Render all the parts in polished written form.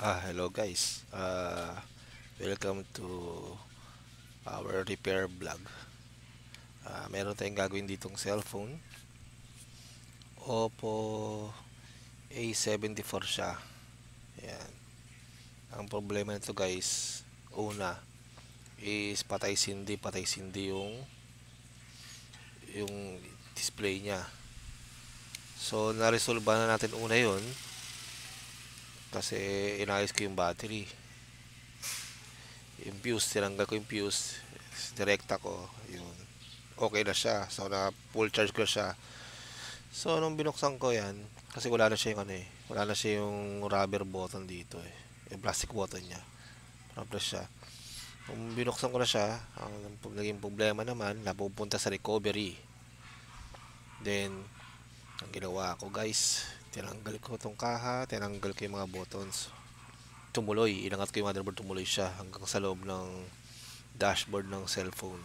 Hello guys. Welcome to our repair vlog. Meron tayong gagawin ditong cellphone. Oppo A74 siya. Ayan. Ang problema nito guys, una is patay sindi yung display niya. So na-resolve na natin una yon kasi inayos ko yung battery. Yung fuse, tinanggal ko yung fuse, direkta ko, yun. Okay na siya. So na full charge ko siya. So, nung binuksan ko yan, kasi wala na siya yung ano eh, wala na siya yung rubber button dito eh. Yung plastic button niya. Problem siya. Nung binuksan ko na siya, ang naging problema naman, napupunta sa recovery. Then, ang ginawa ko guys, tinanggal ko tong kaha, tinanggal ko yung mga buttons. Tumuloy, inangat ko yung motherboard, tumuloy siya hanggang sa loob ng dashboard ng cellphone.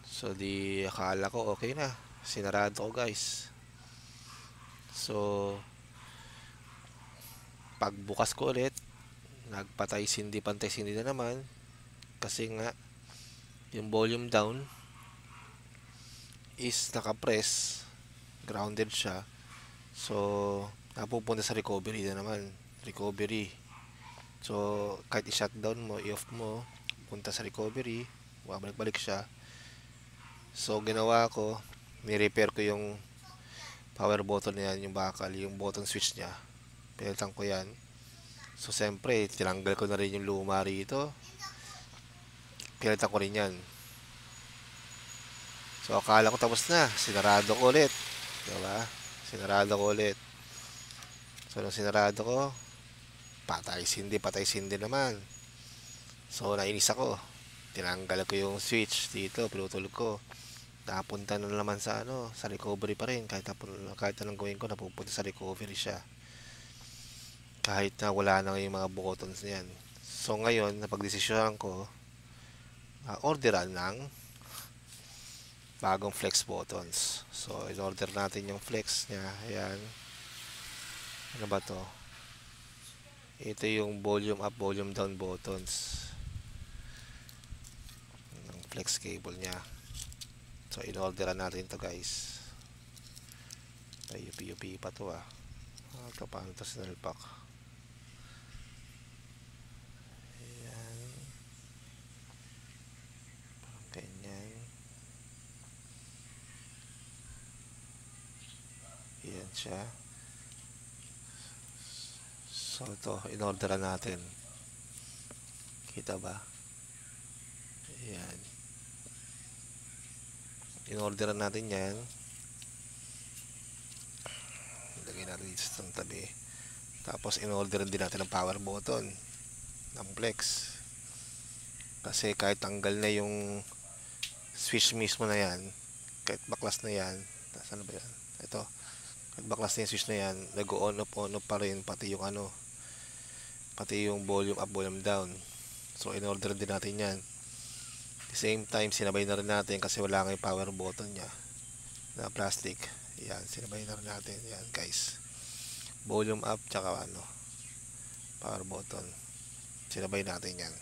So, di akala ko okay na. Sinarado ko guys. So, pagbukas ko ulit, pantay sindi na naman kasi nga yung volume down is nakapress, grounded siya. So, napupunta sa recovery na naman. Recovery. So, kahit i-shutdown mo, i-off mo, punta sa recovery, bumabalik-balik siya. So, ginawa ko, ni-repair ko yung power button na yan, yung bakal, yung button switch niya. Pinalitan ko yan. So, siyempre, tinanggal ko na rin yung luma rito. Pinalitan ko rin yan. So, akala ko tapos na. Sinarado ko ulit. Diba? Sinarado ko ulit. So, nung sinarado ko, patay sindi naman. So, nainis ako. Tinanggal ko yung switch dito, pinutol ko. Napunta na naman sa sa recovery pa rin. Kahit anong gawin ko, napupunta sa recovery siya. Kahit na wala na yung mga buttons niyan. So, ngayon, napagdesisyonan ko, orderan ng bagong flex buttons. So, in-order natin yung flex niya. Ayan. Ano ba to? Ito yung volume up, volume down buttons. Yung flex cable niya. So, in-orderan natin to guys. Ay, UP-UP pa to ah. Ito, paano to sinalpak? Ayan. Parang ganyan. Ayan siya. So, ito, in-orderan natin. Kita ba? Ayan. In-orderan natin yan. Ilagay natin dito sa tabi. Tapos, in-orderan din natin ang power button ng flex. Kasi kahit tanggal na yung switch mismo na yan, kahit baklas na yan, saan ba yan? Ito, kahit baklas na yung switch na yan, nag-on off pa rin, pati yung volume up, volume down. So, in-order din natin yan. At the same time, sinabay na rin natin kasi wala nga yung power button niya na plastic. Yan, sinabay na rin natin. Yan, guys. Volume up, tsaka power button. Sinabay natin yan.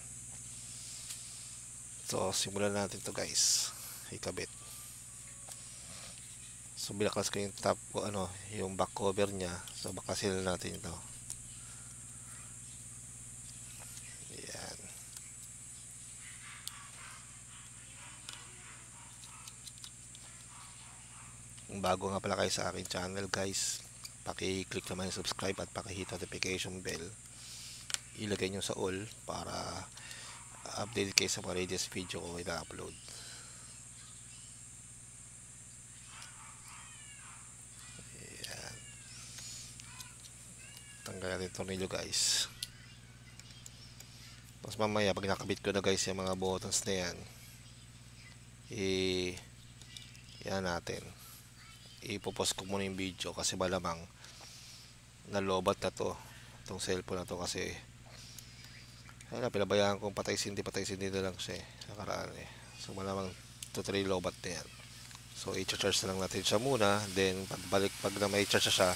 So, simulan natin to guys. Ikabit. So, binaklas ko yung top ko, yung back cover niya. So, bakasin natin ito. Yan. Kung bago nga pala kayo sa aking channel guys, paki-click naman yung subscribe at paki-hit notification bell. Ilagay nyo sa all para update kayo sa mga latest video ko ina-upload. Ayan. Tanggal natin yung tornilyo guys. Tapos mamaya pag nakabit ko na guys yung mga buttons na yan, yan natin. Ipopost ko muna yung video kasi malamang nalobat na to itong cellphone na to kasi pinabayaan kong patay sindi na lang siya nakaraan eh. So malamang 2-3 lobat na yan. So i-charge na lang natin siya muna, then pag na may charge siya,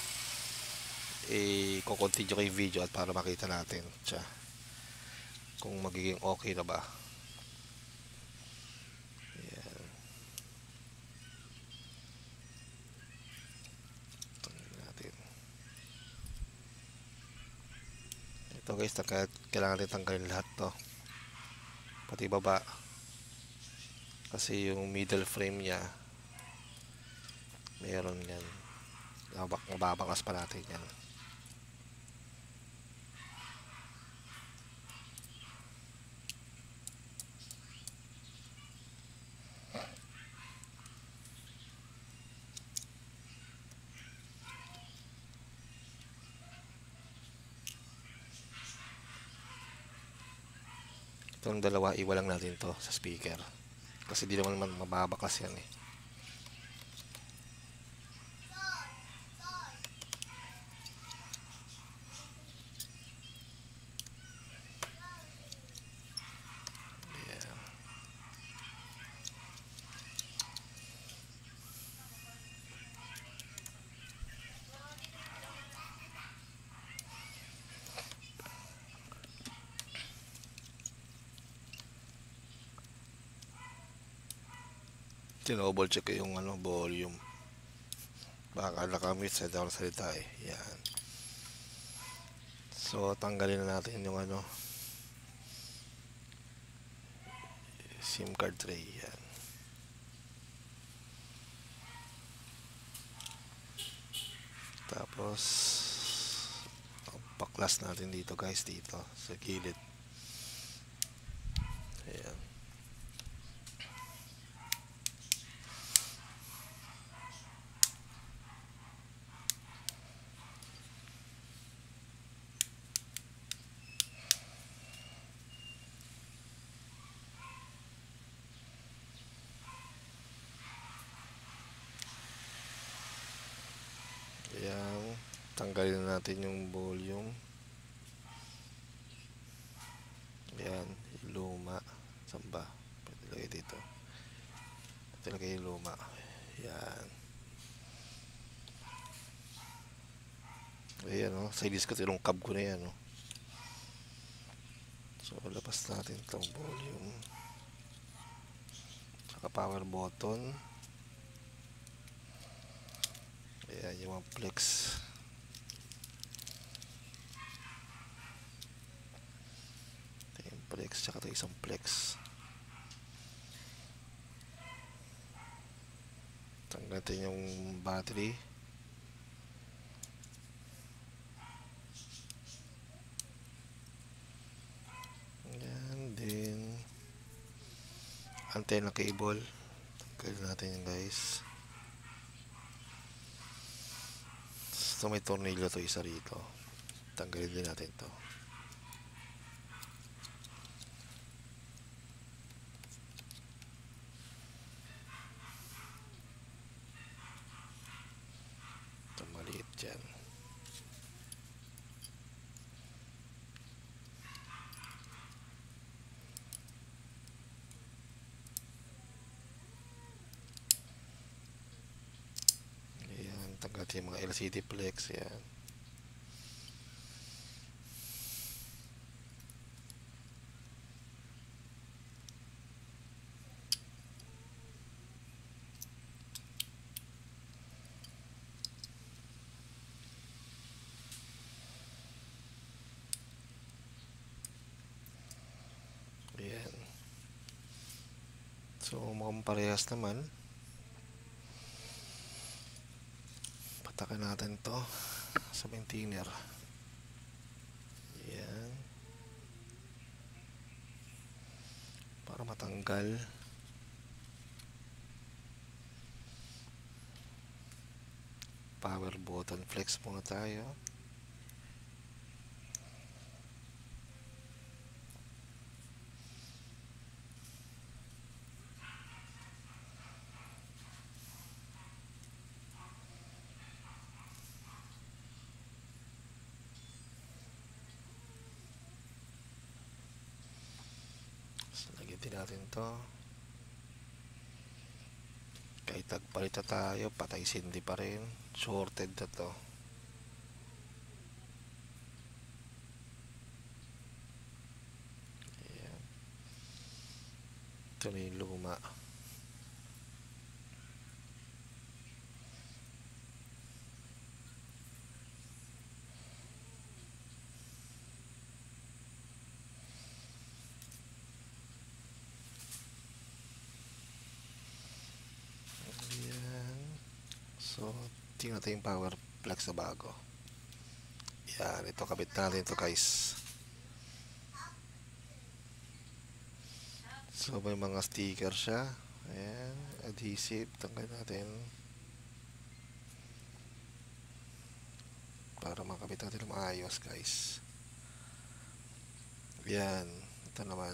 i-continue ko yung video at para makita natin siya kung magiging okay na ba. Ayan. Tingnan natin. Ito guys, kailangan natin tanggalin lahat to, pati baba, kasi yung middle frame nya meron yan, mababakas pa natin yan. Itong dalawa, iwalang natin to sa speaker kasi di naman mababakas yan eh. Yeah. Tinouble check ko yung volume, baka nakamute sa down salita eh. Yan. So tanggalin na natin yung SIM card tray. Yan. Tapos paklas natin dito guys, dito sa gilid. Ayan. Ayan. Tanggalin na natin yung volume. Ayan, yung luma. Saan ba? Pwede lagay dito. Pwede lagay yung luma. Ayan. Ayan o, sa disk ko yung cab ko na yan o. So labas natin itong volume, saka power button. Ayan yung mga flex. Ito yung flex, saka ito isang flex. Tanggal natin yung battery. Ayan din. Antenna cable. Tanggalin natin yan guys. So may tornilyo to isa rito. Tanggalin din natin to. Ito maliit dyan. Ayan, tanggal natin yung mga LCD flex. Ayan. Ayan. So mukhang parehas naman. Patakan natin to sa maintainer. Ayan. Para matanggal. Power button flex muna tayo. So, lagyan din natin to. Kahit tagpalit na tayo, patay sindi pa rin. Shorted na to. Ito na yung luma. Ayan. So, tingnan natin yung power plug sa bago. Yan, ito kabit natin ito guys. So may mga sticker siya. Ayan, adhesive. Tanggal natin para makabit natin maayos guys. Yan, ito naman.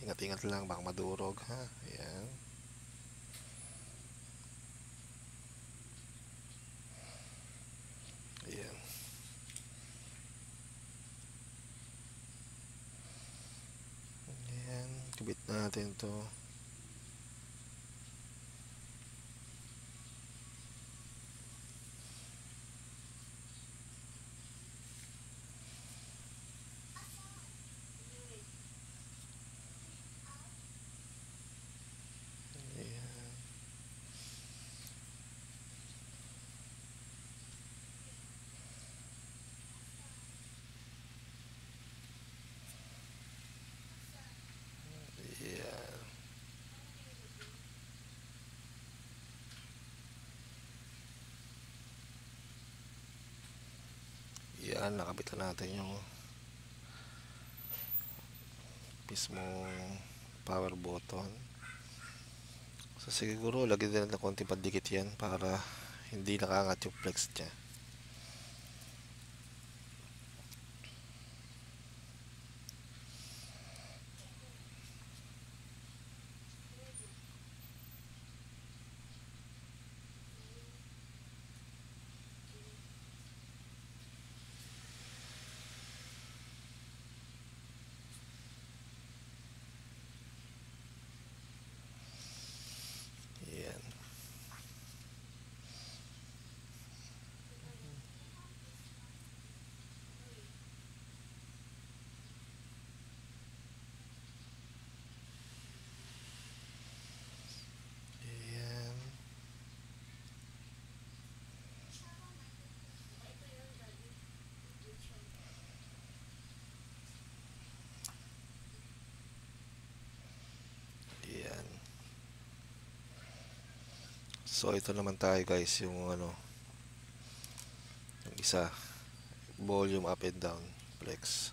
Ingat-ingat lang, baka madurog ha. Ayan. Ayan. Ayan, kabit natin to. Ayan. Yan, nakabit na natin yung mismong power button. So siguro lagyan din natin konting pandikit yan para hindi nakaangat yung flex niya. Yan. Yan. Yan. So ito naman tayo guys, yung ano, yung isa, volume up and down flex.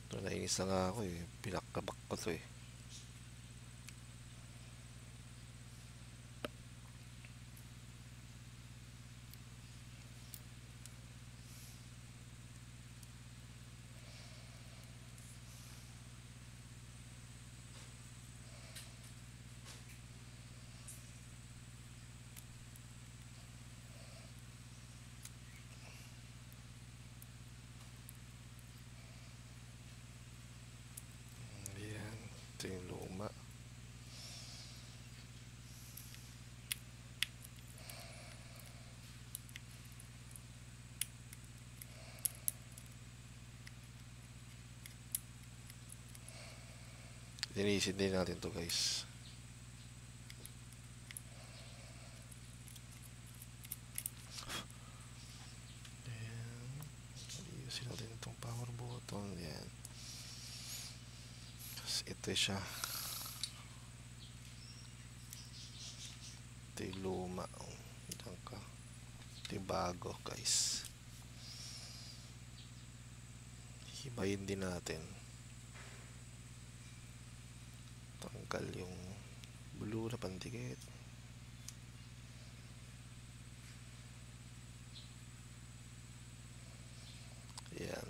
Ito, nainis na nga ako eh, pinakabak ko to eh. Ayan, ito yung luma. Linisin din natin to guys. Ayan, ayusin natin itong power button. Ayan. Ito siya. Ito yung luma. Diyan ka. Ito yung bago guys. Hibayin din natin. Tanggal yung blue na pandikit. Ayan.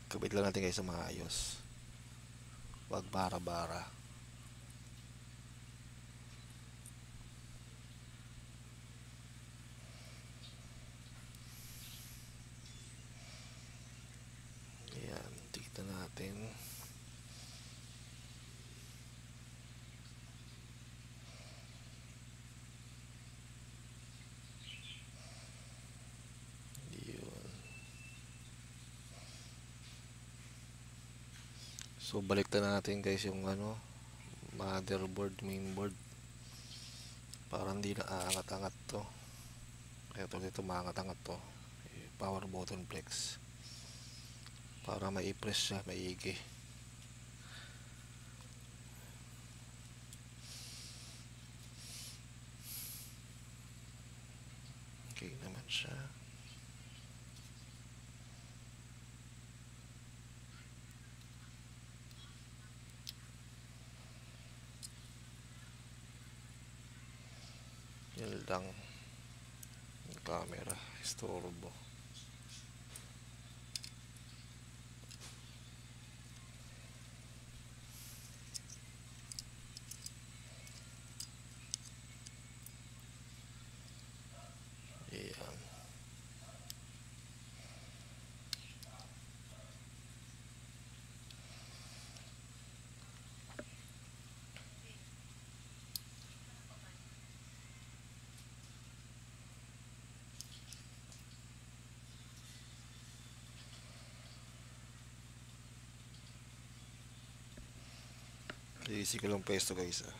Kabit lang natin guys sa maayos. Wag bara-bara. So baliktad natin guys yung ano, motherboard, mainboard, para hindi na aangat-angat to. Eto dito maangat-angat to, power button flex, para mai-press siya maigi. Okay naman siya. Yan lang. Yung camera, istorbo. Yan. Easy ko lang pwesto guys ah.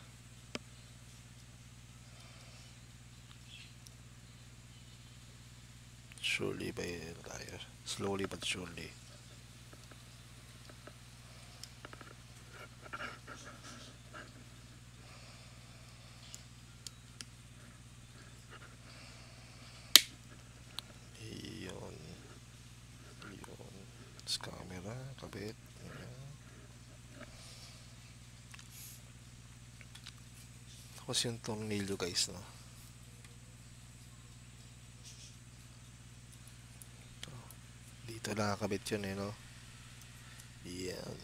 Surely ba yun tayo? Slowly but surely. Yun. Yun. Tapos camera, kabit. Ayan. Tapos yung tornilyo guys, no? Dito nakakabit yun eh, no? Yan.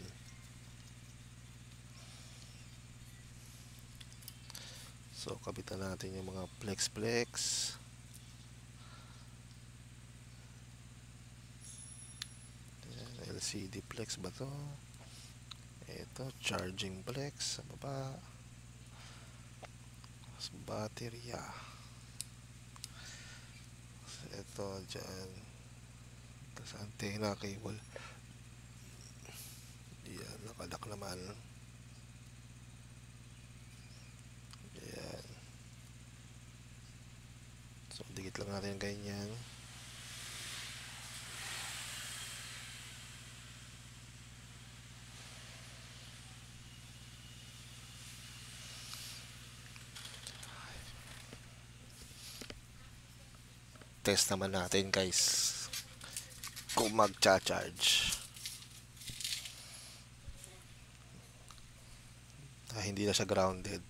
So, kabitan natin yung mga flex-flex. LCD flex ba to? Ito, charging flex sa baba. Tapos baterya. Ito, dyan. Tapos antenna cable. Yan, nakadak naman. Yan. So, dikit lang natin ganyan. Test naman natin guys kung magcha-charge. Hindi na siya grounded.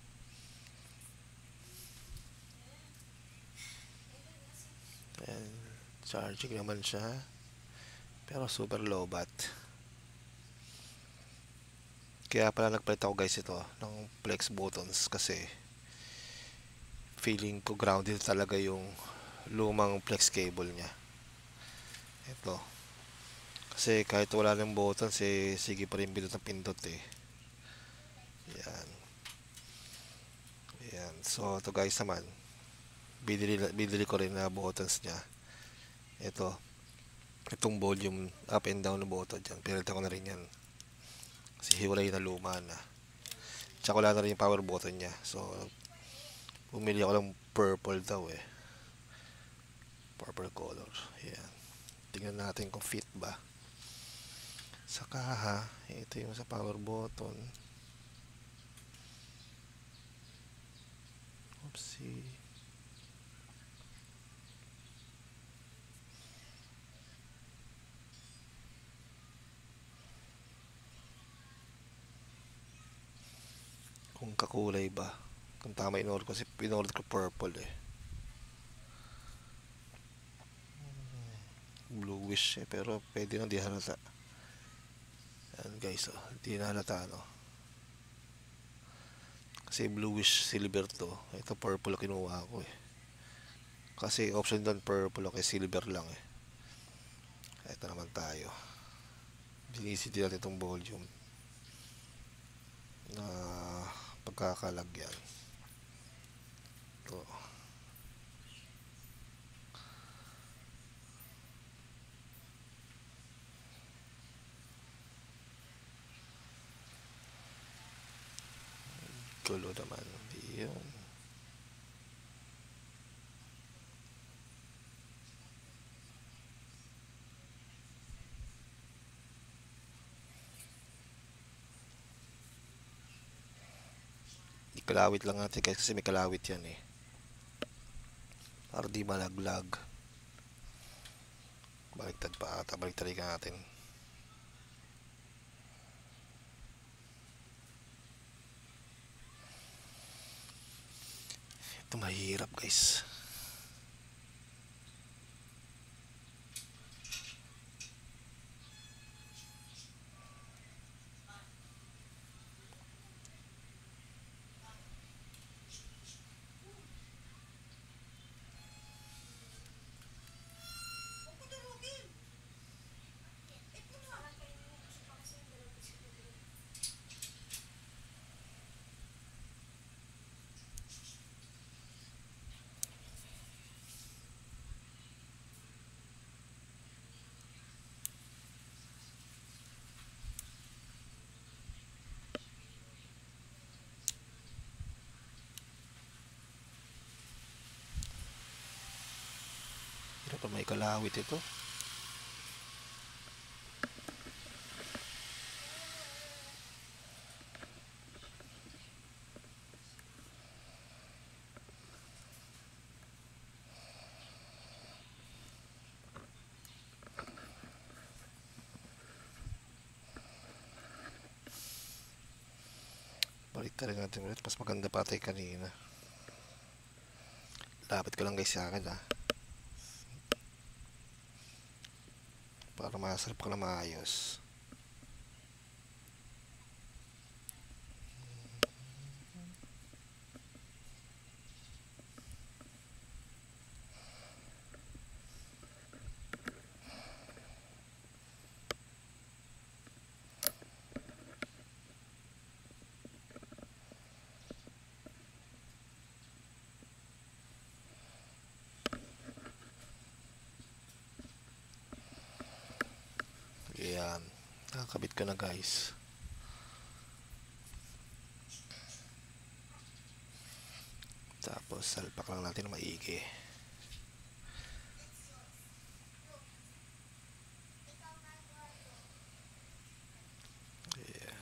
Ayan, charging naman siya, pero super low bat. Kaya pala nagpalit ako guys ito ng flex buttons, kasi feeling ko grounded talaga yung lumang flex cable niya. Ito kasi kahit wala ng buttons eh, sige pa rin pindot ng pindot eh. Yan. Yan. So ito guys naman, binili ko rin na buttons niya. Itong volume up and down na button dyan, pinalitan ko na rin yan kasi hiwalay na, luma na. Tsaka wala na rin yung power button niya. So bumili ako ng purple daw eh, purple color. Yan. Tingnan natin kung fit ba sa kaha. Ito yung sa power button. Oopsie. Kung kakulay ba, kung tama in-order ko, kasi in-order ko purple eh. Bluish eh, pero pwede na, di halata. Yan guys, oh, di na halata no, kasi bluish silver to. Ito purple kinuha ko eh, kasi option doon purple o silver lang eh. Ito naman tayo, binisit din natin itong volume na pagkakalagyan. Ito. Gulo naman. Yun. Ikalawit lang natin guys kasi may kalawit yan eh. Para di malaglag. Baliktad pa ata. Baliktad natin. Ito mahirap guys. Hirap pa may kalawit ito. Baliktad natin ulit. Mas maganda pa tayo kanina. Lapit ko lang guys sa akin ah. Para masarap ka na maayos. Ayan. Nakakabit ko na guys. Tapos salpak lang natin na maigi. Ayan.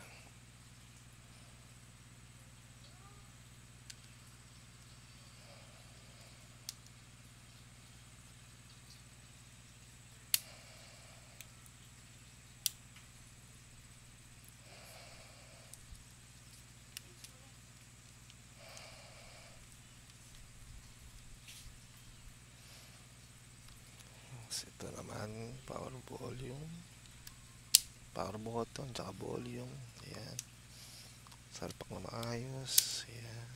Ito naman, power volume, power button, tsaka volume. Ayan. Salpak na maayos. Ayan.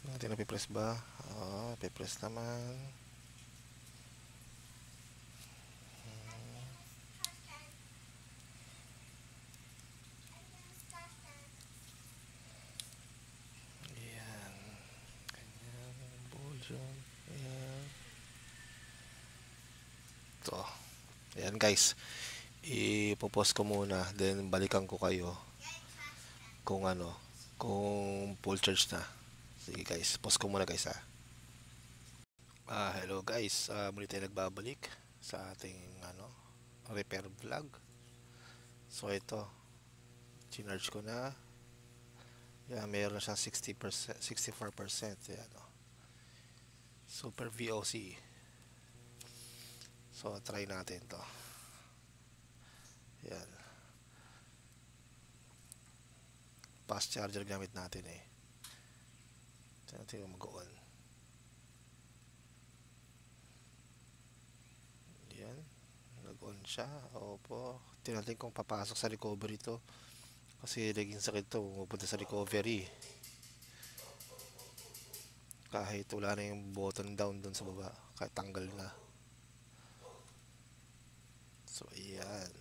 Natin napipress ba? Oo, napipress naman. Ayan. Ganyan. Volume. Ayan. Ito. Ayan guys. Ipopost ko muna. Then balikan ko kayo. Kung ano. Kung full charge na. Sige guys. Post ko muna guys ha. Hello guys. Muli tayo nagbabalik sa ating repair vlog. So ito. Chinarge ko na. Yan, mayroon na siyang 60%, 64%. Yan, Super VOC. So, try natin to. Yan. Fast charger gamit natin eh. Tignan natin kung mag-on. Yan. Nag-on siya. Opo. Tignan natin kung papasok sa recovery to. Kasi naging sakit to. Pupunta sa recovery. Kahit wala na yung button down dun sa baba. Kahit tanggal na. So, ayan.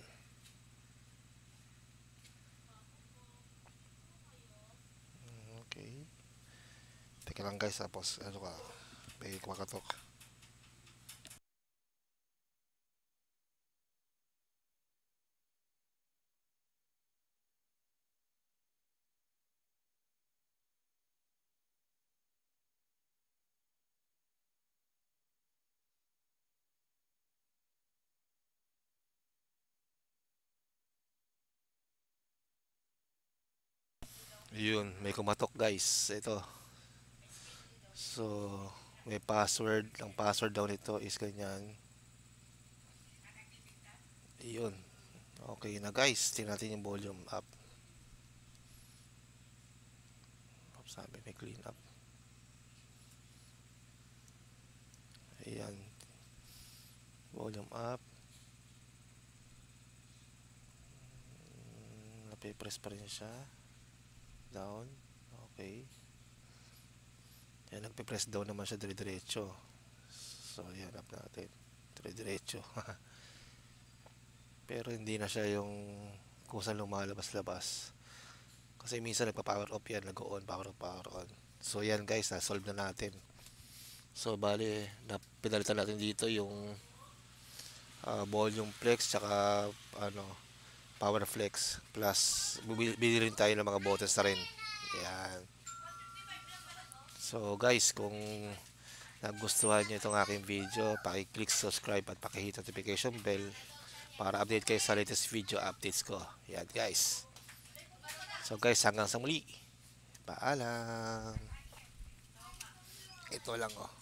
Okay. Teka lang guys, tapos may kumakatok. Yun, may kumatok guys. Ito. So, may password. Ang password daw nito is ganyan. Yun. Okay na guys. Tingnan natin yung volume up. Sabi may clean up. Ayan. Volume up. Napipress pa rin siya. Down. Okay. Ayan, nagpipress down naman siya dire-diretso. So, ayan, up natin. Dire-diretso. Pero hindi na siya yung kung saan lumalabas-labas. Kasi minsan nagpa-power off yan, nag-on, power off, power on. So, yan guys, na-solve na natin. So, bali, pinalitan natin dito yung volume flex, tsaka ano, power flex. Plus, bibili rin tayo ng mga buttons na rin. Yan. So, guys, kung nagustuhan nyo itong aking video, paki-click subscribe at paki-hit notification bell para update kayo sa latest video updates ko. Yan guys. So guys, hanggang sa muli. Paalam. Ito lang oh.